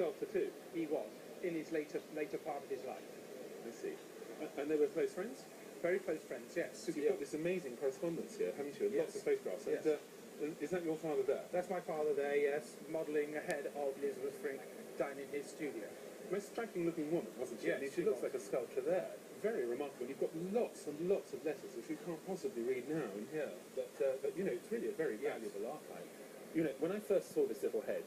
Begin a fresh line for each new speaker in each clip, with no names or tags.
sculptor too?
He was, in his later part of his life.
I see. And they were close friends?
Very close friends, yes.
Because you've got this amazing correspondence here, haven't you?
Yes.
Lots of photographs.
Yes.
And is that your father there?
That's my father there, yes, modelling ahead of Elizabeth Frink down in his studio.
Most striking looking woman, wasn't she?
Yes,
I mean,
she
she looks
was.
like a sculpture there. Very remarkable. You've got lots and lots of letters which you can't possibly read now in here. But you know, it's really a very valuable archive. You know, when I first saw this little head,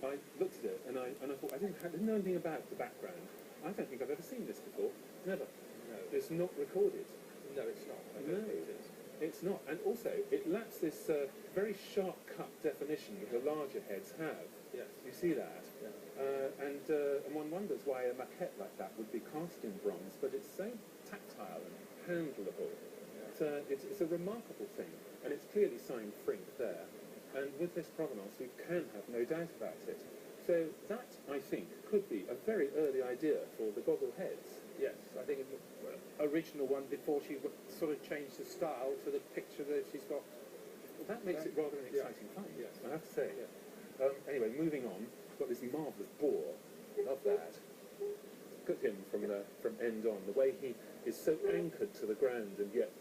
I looked at it and I thought, I didn't know anything about the background. I don't think I've ever seen this before. Never.
No.
It's not recorded.
No, it's not. I
No.
don't think it is.
It's not. And also, it lacks this very sharp-cut definition that the larger heads have.
Yes.
You see that?
Yeah.
And one wonders why a maquette like that would be cast in bronze, but it's so tactile and handleable. Yeah. It's a remarkable thing, and it's clearly signed Frink there. And with this provenance, we can have no doubt about it. So that, I think, could be a very early idea for the goggle heads.
Yes, I think it's the original one before she sort of changed the style to the picture that she's got.
Well, that makes it rather an exciting find,
Yes.
I have to say.
Yeah.
Anyway, moving on, we've got this marvellous boar. Love that. Look at him from end on. The way he is so anchored to the ground and yet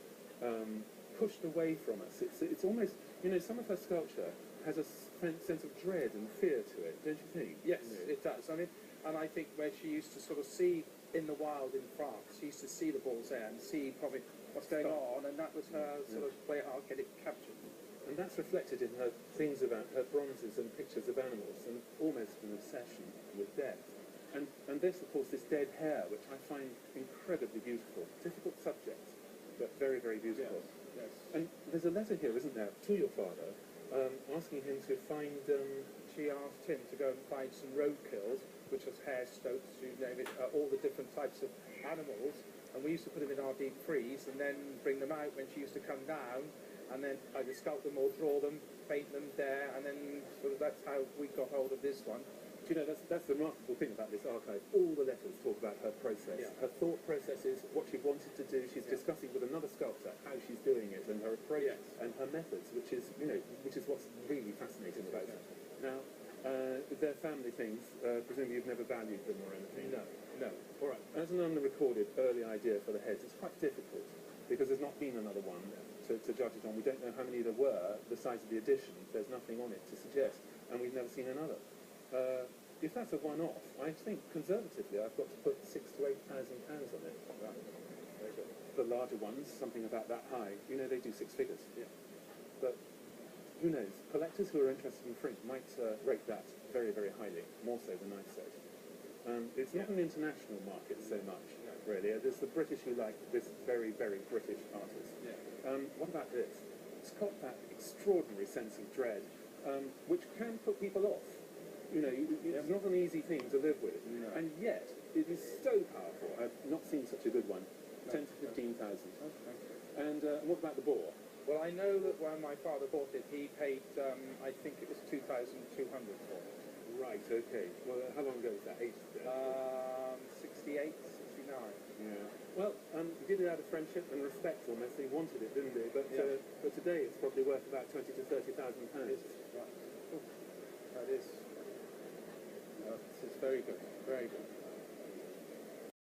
pushed away from us. It's almost, you know, some of her sculpture has a sense of dread and fear to it, don't you think?
Yes, it does. I mean, and I think where she used to sort of see in the wild in France, she used to see the bull's there and see probably what's going on, and that was her sort of way how to get it captured.
And that's reflected in her things about her bronzes and pictures of animals, and almost an obsession with death. And this, of course, this dead hare, which I find incredibly beautiful. Difficult subject, but very, very beautiful.
Yes.
And there's a letter here, isn't there, to your father, asking him to find...
She asked him to go and find some roadkills, which was hare, stoats, you name it, all the different types of animals, and we used to put them in our deep freeze and then bring them out when she used to come down, and then either sculpt them or draw them, paint them there, and then sort of that's how we got hold of this one.
Do you know, that's the remarkable thing about this archive. All the letters talk about her process.
Yeah.
Her thought processes, what she wanted to do. She's discussing with another sculptor how she's doing it and her approach and her methods, which is, you know, which is what's really fascinating about her. Now, their family things, presumably you've never valued them or anything?
No.
All right. As an unrecorded early idea for the heads, it's quite difficult because there's not been another one to judge it on. We don't know how many there were, the size of the edition. There's nothing on it to suggest, and we've never seen another. If that's a one-off, I think conservatively I've got to put £6,000 to £8,000 on it.
Right. Very good.
The larger ones, something about that high, you know, they do six figures.
Yeah.
But who knows? Collectors who are interested in Frink might rate that very, very highly, more so than I said. It's not an international market so much, really. There's the British who like this very, very British artist.
Yeah.
What about this? It's got that extraordinary sense of dread, which can put people off. You know, it's not an easy thing to live with, and yet it is so powerful. I've not seen such a good one. 10 to 15,000.
Okay.
And what about the boar?
Well, I know that when my father bought it, he paid, I think it was 2,200 for it.
Right, okay. Well, how long ago was that?
68, 69.
Yeah. Well, he did it out of friendship and respect almost. He wanted it, didn't he? But today it's probably worth about 20 to 30,000 pounds.
Right. That is. This is very good. Very good.